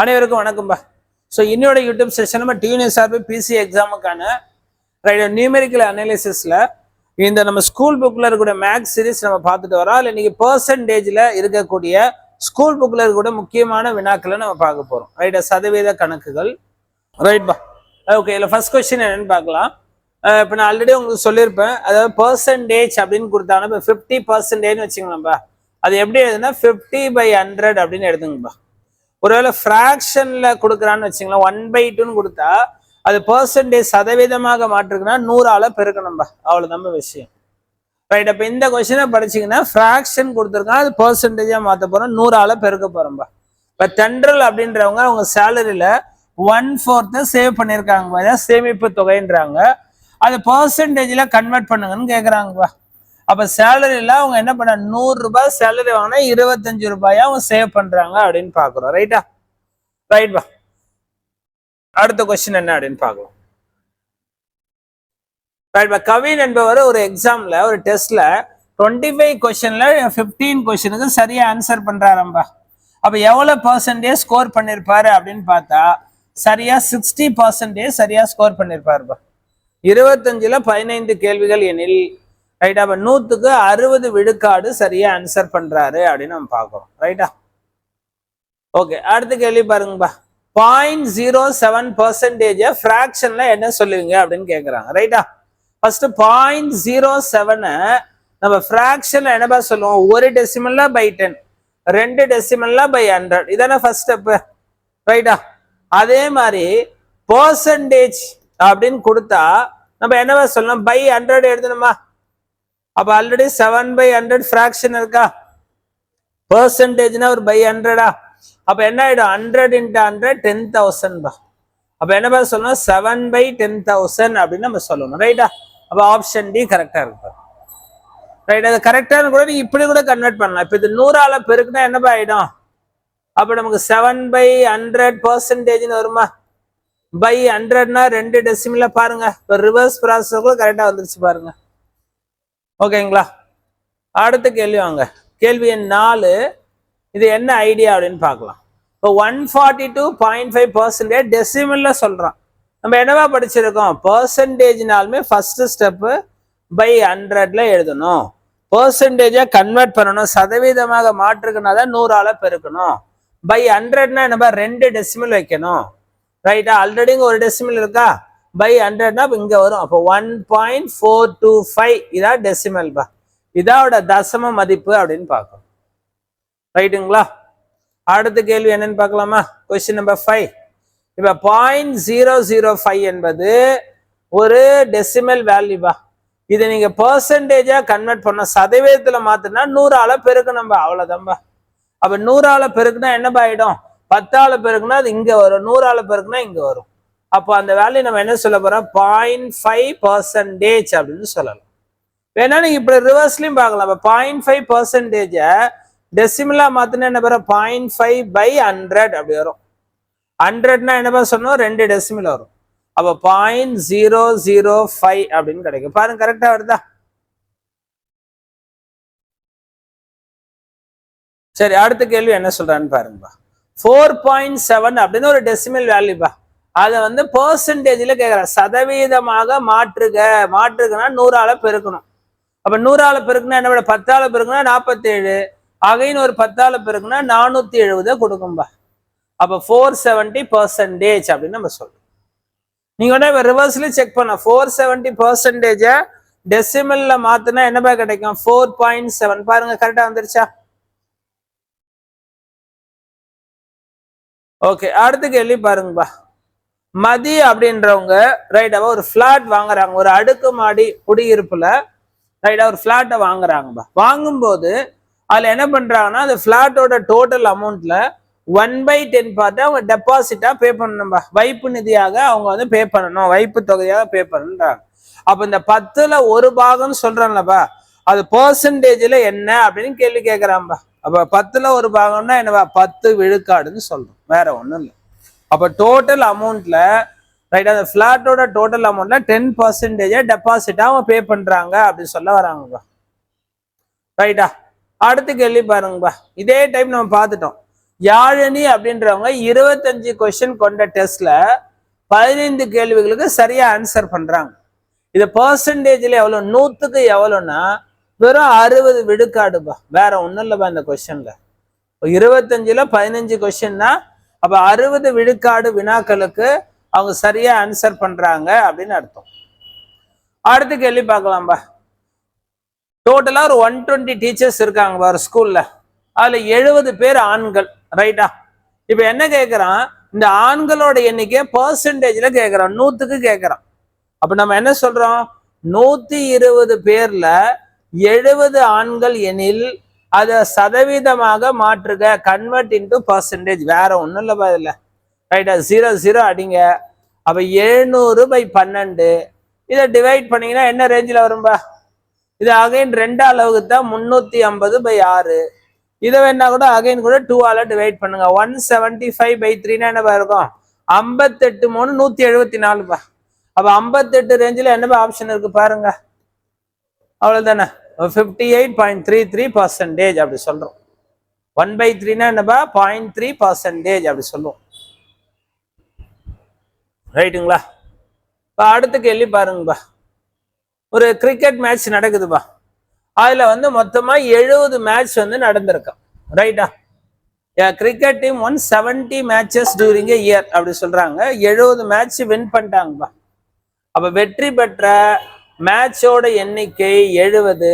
அனைவருக்கும் வணக்கம்பா. So இன்னோட YouTube session நம்ம டியூனிஎஸ்ஆர்பி PC எக்ஸாமுக்கான numerical அனாலிசிஸ்ல இந்த நம்ம ஸ்கூல் புக்ல இருக்கக்கூடிய மேக்ஸ் சீரிஸ் நம்ம பார்த்துட்டு வரோம். அதில் இன்னைக்கு பெர்சன்டேஜ்ல இருக்கக்கூடிய ஸ்கூல் புக்ல இருக்கக்கூடிய முக்கியமான வினாக்களை நம்ம பார்க்க போறோம். ரைட்டா, சதவீத கணக்குகள். ரைட்பா, ஓகே. இதில் ஃபர்ஸ்ட் கொஸ்டின் என்னன்னு பார்க்கலாம். இப்போ நான் ஆல்ரெடி உங்களுக்கு சொல்லியிருப்பேன், அதாவது பெர்சன்டேஜ் அப்படின்னு கொடுத்தாங்கன்னா இப்போ 50% வச்சுக்கலாம்ப்பா. அது எப்படி எழுதுனா 50/100 அப்படின்னு எழுதுங்கப்பா. ஒருவேளை ஃப்ராக்ஷன்ல கொடுக்குறான்னு வச்சுங்களேன், 1/2 கொடுத்தா அது பெர்சன்டேஜ் சதவீதமாக மாற்றுக்குன்னா 100ஆல பெருக்கணும்பா. அவ்வளவுதான் விஷயம். ரைட், அப்ப இந்த கொஸ்டினை படிச்சீங்கன்னா ஃப்ராக்ஷன் கொடுத்துருக்கான், அது பெர்சன்டேஜா மாற்ற போறோம், 100ஆல பெருக்க போறோம்பா. இப்ப தென்றல் அப்படின்றவங்க அவங்க சேலரியில 1/4 சேவ் பண்ணியிருக்காங்க, சேமிப்பு தொகைன்றாங்க. அது பெர்சன்டேஜ்ல கன்வெர்ட் பண்ணுங்கன்னு கேக்குறாங்கப்பா. அப்ப சேலரியில அவங்க என்ன பண்ண, 100 ரூபாய் சேலரி வாங்கினா 25 ரூபாயா அவங்க சேவ் பண்றாங்க அப்படின்னு பாக்குறோம். ரைட்டா, ரைட்பா. அடுத்த கொஸ்டின் என்ன அப்படின்னு பாக்கலாம். ரைட்பா, கவின் என்பவர் ஒரு எக்ஸாம்ல ஒரு டெஸ்ட்ல 25 கொஸ்டின்ல 15 கொஸ்டினுக்கு சரியா ஆன்சர் பண்றாரம்பா. அப்ப எவ்வளவு பெர்சன்டேஜ் ஸ்கோர் பண்ணிருப்பாரு அப்படின்னு பார்த்தா சரியா 60% சரியா ஸ்கோர் பண்ணிருப்பாருப்பா. 25ல 15 கேள்விகள் எனில் ரைட்டா, அப்ப 100க்கு 60 விழுக்காடு சரியா ஆன்சர் பண்றாரு அப்படின்னு நம்ம பாக்குறோம். ரைட்டா, ஓகே. அடுத்த கேள்வி பாருங்கப்பா. 0.07% ஃபிராக்ஷன்ல என்ன சொல்லுவீங்க அப்படின்னு கேக்குறாங்க. ரைட்டா, ஃபர்ஸ்ட் 0.07 நம்ம ஃபிராக்ஷன்ல என்னப்பா சொல்லுவோம், ஒரு டெசிமல்ல பை 10, 2 டெசிமல்ல பை 100, இதான ஃபர்ஸ்ட் ஸ்டெப். ரைட்டா, அதே மாதிரி பெர்சன்டேஜ் அப்படின்னு கொடுத்தா நம்ம என்னவா சொல்லணும், பை 100 எழுதணுமா. அப்ப ஆல்ரெடி 7/100 ஃபிராக்ஷன் இருக்கா, பெர்சன்டேஜ்னா ஒரு பை 100. அப்ப என்ன ஆயிடும், 100 × 100 10,000. அப்ப என்ன சொல்லணும், 7/10,000 அப்படின்னு நம்ம சொல்லணும். ரைட்டா, அப்ப ஆப்ஷன் டி கரெக்டா இருக்கு. ரைட், அது கரெக்டான கூட நீங்க இப்படி கூட கன்வெர்ட் பண்ணலாம். இப்ப இது 100ஆல பெருக்குனா என்னப்பா ஆயிடும், அப்ப நமக்கு 7/100 பெர்சன்டேஜ்னு வருமா. பை 100னா 2 டெசிமல்ல பாருங்க, இப்ப ரிவர்ஸ் ப்ராசஸ் கூட கரெக்டா வந்துருச்சு பாருங்க. ஓகேங்களா, அடுத்த கேள்வி வாங்க. கேள்வி எண் 4. இது என்ன ஐடியா அப்படின்னு பார்க்கலாம். இப்போ 142.5% டெசிமல்ல சொல்றான். நம்ம என்னவா படிச்சிருக்கோம், பெர்சன்டேஜ்னாலுமே ஃபர்ஸ்ட் ஸ்டெப் பை 100ல எழுதணும், பெர்சன்டேஜா கன்வெர்ட் பண்ணணும், சதவீதமாக மாற்றுக்குன்னா தான் 100ஆல பெருக்கணும். பை 100னா என்னப்பா, 2 டெசிமல் வைக்கணும். ரைட்டா, ஆல்ரெடி இங்க ஒரு டெசிமல் இருக்கா, பை 100னா இங்க வரும். அப்போ 1.425 இதான் டெசிமல் பா, இதோட தசம மதிப்பு அப்படின்னு பார்க்கணும். ரைட்டுங்களா, அடுத்த கேள்வி என்னன்னு பார்க்கலாமா. Question number 5. இப்ப 0.005 என்பது ஒரு டெசிமல் வேல்யூ பா. இதை நீங்க பெர்சன்டேஜா கன்வெர்ட் பண்ண, சதவீதத்துல மாத்தினா 100ஆல பெருக்கணும்பா, அவ்வளவுதான்பா. அப்ப 100ஆல பெருக்குனா என்னப்பா ஆயிடும், 10ஆல பெருக்குனா அது இங்க வரும், 100ஆல பெருக்குனா இங்க வரும். அப்போ அந்த வேல்யூ நம்ம என்ன சொல்ல போறோம், 0.5% அப்படின்னு சொல்லலாம். வேணா நீங்க இப்படி ரிவர்ஸ்லயும் பார்க்கலாம். 0.5% டெசிமலா மாத்தினா என்ன வரும், 0.5/100 அப்படி வரும். 100னா என்னப்பா சொன்னோம், 2 டெசிமல் வரும். அப்ப 0.005 அப்படின்னு கிடைக்கும். பாருங்க, கரெக்டா வருதா. சரி, அடுத்த கேள்வி என்ன சொல்றான்னு பாருங்கப்பா. 4.7 அப்படின்னு ஒரு டெசிமல் வேல்யூபா, அதை வந்து பெர்சன்டேஜ்ல கேட்கற, சதவீதமாக மாற்றுக்குன்னா 100ஆல பெருக்கணும். அப்ப 100ஆல பெருக்குனா என்ன, 10ஆல பெருக்குனா 47, அகைன் ஒரு 10ஆல பெருக்குனா 470 கொடுக்கும்பா. அப்ப 470% அப்படின்னு நம்ம சொல்றோம். நீங்க உடனே ரிவர்ஸ்ல செக் பண்ண, 470% டெசிமல்ல மாத்தினா என்னப்பா கிடைக்கும், 4.7. பாருங்க, கரெக்டா வந்துருச்சா. ஓகே, அடுத்த கேள்வி பாருங்கப்பா. மதி அப்படின்றவங்க ரைட்டா ஒரு பிளாட் வாங்குறாங்க, ஒரு அடுக்குமாடி குடியிருப்புல ரைட்டா ஒரு பிளாட்டை வாங்குறாங்கப்பா. வாங்கும்போது அதுல என்ன பண்றாங்கன்னா, அந்த பிளாட்டோட டோட்டல் அமௌண்ட்ல 1/10 பார்த்து அவங்க டெபாசிட்டா பே பண்ணணும்பா, வைப்பு நிதியாக அவங்க வந்து பே பண்ணணும், வைப்பு தொகையாக பே பண்ணணுன்றாங்க. அப்ப இந்த 10ல ஒரு பாகம் சொல்றாங்கப்பா, அது பெர்சன்டேஜ்ல என்ன அப்படின்னு கேள்வி கேட்கிறான்பா. அப்ப 10ல ஒரு பாகம்னா என்னவா, 10 விழுக்காடுன்னு சொல்றோம், வேற ஒண்ணும் இல்லை. அப்ப டோட்டல் அமௌண்ட்ல ரைட், அந்த பிளாட்டோட டோட்டல் அமௌண்ட்ல 10% டெபாசிட்டா அவங்க பே பண்றாங்க அப்படின்னு சொல்ல வராங்கப்பா. ரைட்டா, அடுத்த கேள்வி பாருங்கப்பா. இதே டைப் நம்ம பார்த்துட்டோம். யாழினி அப்படின்றவங்க 25 கொஸ்டின் கொண்ட டெஸ்ட்ல 15 கேள்விகளுக்கு சரியா ஆன்சர் பண்றாங்க. இது பெர்சன்டேஜ்ல எவ்வளவு, 100க்கு எவ்வளவுன்னா வெறும் 60 விழுக்காடுப்பா, வேற ஒண்ணும் இல்லப்பா. இந்த கொஸ்டின்ல 25ல 15 கொஸ்டின்னா அப்ப 60 விழுக்காடு வினாக்களுக்கு அவங்க சரியா ஆன்சர் பண்றாங்க அப்படின்னு அர்த்தம். அடுத்த கேள்வி பார்க்கலாம்பா. டோட்டலா ஒரு 120 டீச்சர்ஸ் இருக்காங்க ஒரு ஸ்கூல்ல. அதுல 70 பேர் ஆண்கள், ரைட்டா? இப்ப என்ன கேட்கறான், இந்த ஆண்களோட எண்ணிக்கை பெர்சன்டேஜ்ல கேட்கறான், 100க்கு கேட்கறான். அப்ப நம்ம என்ன சொல்றோம், 120 பேர்ல 70 ஆண்கள் எனில் அதை சதவீதமாக மாற்றுக, கன்வெர்ட் இன்டு பர்சன்டேஜ். வேற ஒண்ணும் இல்லப்பா இதுல, ரைட்டா? 0 0 அடிங்க. அப்ப 700/12 இதை டிவைட் பண்ணீங்கன்னா என்ன ரேஞ்சில் வரும்பா? இது அகைன் 2 அளவுக்கு தான் 350/6. இதை வேணா கூட அகைன் கூட 2ஆல டிவைட் பண்ணுங்க. 175/3 என்னப்பா இருக்கும்? 58 3 174பா. அப்ப 58 ரேஞ்சில் என்னப்பா ஆப்ஷன் இருக்கு பாருங்க. அவ்வளவுதானே, 58.33% அப்படி சொல்றோம். 1/3 என்னப்பா? 0.3% அப்படி சொல்லுவோம், ரைட்டுங்களா? அடுத்த கேள்வி பாருங்கப்பா. ஒரு கிரிக்கெட் மேட்ச் நடக்குதுப்பா. அதுல மொத்தமா 70 மேட்ச் நடந்திருக்கும், ரைட்டா? கிரிக்கெட் டீம் 170 மேட்சஸ் டியூரிங் எ இயர் அப்படி சொல்றாங்க. 70 மேட்ச் வின் பண்ணிட்டாங்கப்பா. அப்ப வெற்றி பெற்ற மேட்சோட எண்ணிக்கை 70.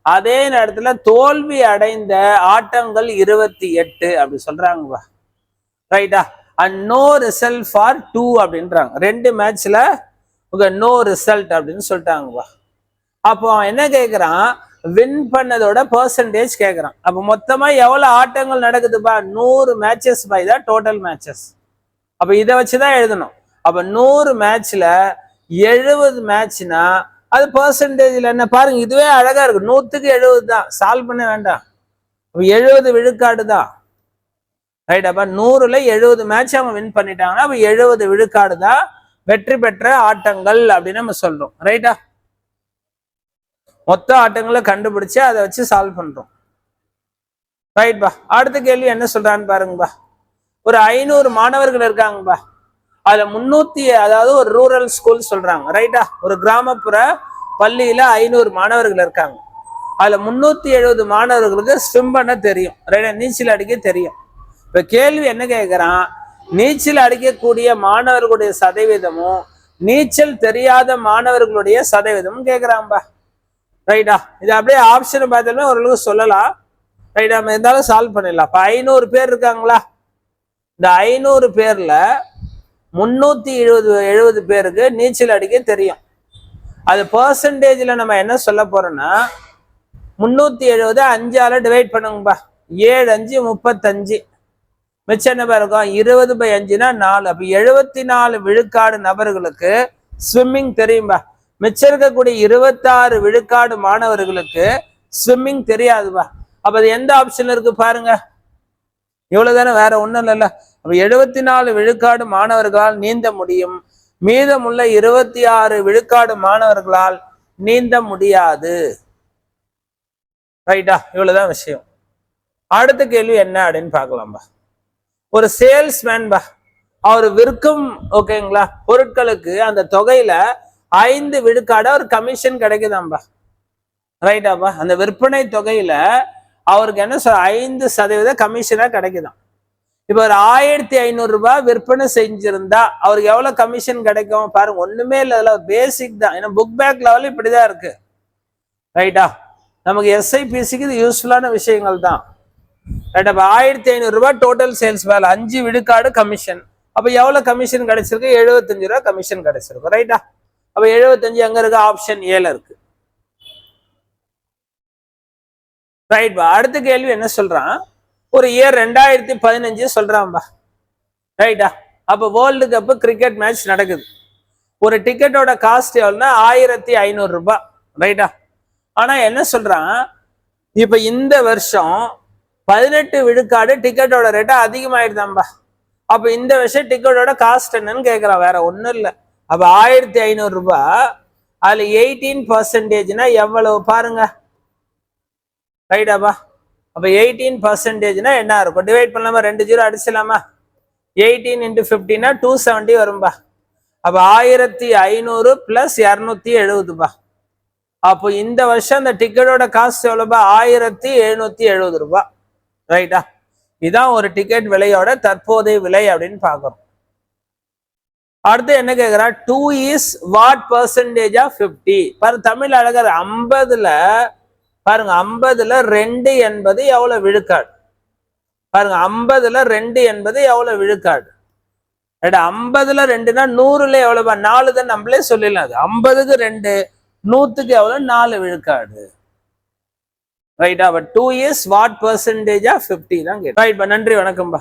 அதே நேரத்துல தோல்வி அடைந்த ஆட்டங்கள் 28 அப்படி சொல்றாங்கப்பா, ரைட்டா? அண்ட் நோ ரிசல்ட் ஃபார் 2 அப்படின்றாங்க. 2 மேட்ச்ல நோ ரிசல்ட் அப்படின்னு சொல்லிட்டாங்கப்பா. அப்போ என்ன கேட்கிறான், வின் பண்ணதோட பெர்சன்டேஜ் கேட்கறான். அப்ப மொத்தமா எவ்வளவு ஆட்டங்கள் நடக்குதுப்பா? 100 மேட்சஸ் பை தான் டோட்டல் மேட்சஸ். அப்ப இதை வச்சுதான் எழுதணும். அப்ப 100 மேட்ச்ல 70 மேட்ச்னா அது பெர்சன்டேஜ்ல என்ன பாருங்க, இதுவே அழகா இருக்கு. 100க்கு 70 தான், சால்வ் பண்ண வேண்டாம். 70 விழுக்காடு தான், ரைட்? அப்ப 100ல 70 மேட்ச் அவங்க வின் பண்ணிட்டாங்கன்னா அப்ப 70 விழுக்காடு தான் வெற்றி பெற்ற ஆட்டங்கள் அப்படின்னு நம்ம சொல்றோம், ரைட்டா? மொத்த ஆட்டங்களை கண்டுபிடிச்சு அதை வச்சு சால்வ் பண்றோம், ரைட்பா? அடுத்த கேள்வி என்ன சொல்றான்னு பாருங்கப்பா. ஒரு 500 மாணவர்கள் இருக்காங்கப்பா. அதுல 300, அதாவது ஒரு ரூரல் ஸ்கூல் சொல்றாங்க, ரைட்டா? ஒரு கிராமப்புற பள்ளியில 500 மாணவர்கள் இருக்காங்க. அதுல 370 மாணவர்களுக்கு ஸ்விம் பண்ண தெரியும், ரைட்டா? நீச்சல் அடிக்க தெரியும். இப்ப கேள்வி என்ன கேட்கிறான், நீச்சல் அடிக்கக்கூடிய மாணவர்களுடைய சதவீதமும் நீச்சல் தெரியாத மாணவர்களுடைய சதவீதமும் கேட்கிறான்பா, ரைட்டா? இது அப்படியே ஆப்ஷன் பார்த்தாலுமே ஓரளவுக்கு சொல்லலாம், ரைட்டா? நம்ம இருந்தாலும் சால்வ் பண்ணிடலாம். இப்ப 500 பேர் இருக்காங்களா? இந்த 500 பேர்ல 370 பேருக்கு நீச்சல் அடிக்க தெரியும். அது பெர்சன்டேஜ்ல நம்ம என்ன சொல்ல போறோம்னா, 370 5ஆல டிவைட் பண்ணுங்கப்பா. 7 5 35, மிச்சம் என்ன இருக்கும்? 20/5னா 4. அப்ப 74 விழுக்காடு நபர்களுக்கு ஸ்விம்மிங் தெரியும்பா. மிச்சம் இருக்கக்கூடிய 26 விழுக்காடு மாணவர்களுக்கு ஸ்விம்மிங் தெரியாதுப்பா. அப்ப அது எந்த ஆப்ஷன் இருக்கு பாருங்க, இவ்வளவுதானே, வேற ஒண்ணும் இல்லைல்ல. அப்ப 74 விழுக்காடு மாணவர்களால் நீந்த முடியும், மீதமுள்ள 26 விழுக்காடு மாணவர்களால் நீந்த முடியாது, ரைட்டா? இவ்வளவுதான் விஷயம். அடுத்த கேள்வி என்ன அப்படின்னு பார்க்கலாம்பா. ஒரு சேல்ஸ்மேன் பா, அவர் விற்கும், ஓகேங்களா, பொருட்களுக்கு அந்த தொகையில 5 விழுக்காடு ஒரு கமிஷன் கிடைக்குதாம்பா, ரைட்டாப்பா? அந்த விற்பனை தொகையில அவருக்கு என்ன 5% கமிஷனா கிடைக்குதாம். இப்ப ஒரு 1500 ரூபாய் விற்பனை செஞ்சிருந்தா அவருக்கு எவ்வளவு கமிஷன் கிடைக்கும் பாருங்க. ஒண்ணுமே இல்ல, பேசிக் தான். ஏன்னா புக் பேக் லெவல் இப்படிதான் இருக்கு, ரைட்டா? நமக்கு எஸ்ஐபிசிக்கு இது யூஸ்ஃபுல்லான விஷயங்கள் தான், ரைட்டா? 1500 ரூபாய் டோட்டல் சேல்ஸ் வேலை, 5 விழுக்காடு கமிஷன். அப்ப எவ்வளவு கமிஷன் கிடைச்சிருக்கு? 75 ரூபாய் கமிஷன் கிடைச்சிருக்கு, ரைட்டா? அப்ப 75 எங்க இருக்கு? ஆப்ஷன் ஏல இருக்கு, ரைட்? அடுத்த கேள்வி என்ன சொல்றான், ஒரு இயர் 2015 சொல்றான்பா, ரைட்டா? அப்ப வேர்ல்டு கப் கிரிக்கெட் மேட்ச் நடக்குது. ஒரு டிக்கெட்டோட காஸ்ட் எவ்வளவுன்னா 1500 ரூபாய், ரைட்டா? ஆனா என்ன சொல்றான், இப்ப இந்த வருஷம் 18 விழுக்காடு டிக்கெட்டோட ரேட்டா அதிகமாயிடுதாம்பா. அப்ப இந்த வருஷம் டிக்கெட்டோட காஸ்ட் என்னன்னு கேட்கறான், வேற ஒண்ணும் இல்லை. அப்ப 1500 ரூபாய், அதுல 18%னா எவ்வளவு பாருங்க, ரைட்டாப்பா? அப்ப 18%னா என்ன இருக்கும்? டிவைட் பண்ணலாமா? 2 0 அடிச்சலாமா? 18 into 50 270 வரும்பா. அப்ப 1500 பிளஸ் 270பா. அப்போ இந்த வருஷம் அந்த டிக்கெட்டோட காஸ்ட் எவ்வளவுபா? 1770 ரூபாய். ரைட்டா? இதான் ஒரு டிக்கெட் விலையோட தற்போதைய விலை அப்படின்னு பாக்குறோம். அடுத்து என்ன கேக்குறா? 2 இஸ் வாட் பர்சன்டேஜ் ஆஃப் 50? பாருங்க தமிழ் அழகர் 50ல பாருங்க 50ல 2 என்பது எவ்வளவு விழுக்காடு? பாருங்க 50ல 2 என்பது எவ்வளவு விழுக்காடு? 50ல 2னா 100ல எவ்வளவு? 4 தான் நம்மளே சொல்லிடலாம். அது 50க்கு 2 100க்கு எவ்வளவு? 4 விழுக்காடு. ரைட்டா? 2 இஸ் வாட் பர்சன்டேஜ் ஆஃப் 50 தான் கேட்டு. ரைட், நன்றி, வணக்கம்பா.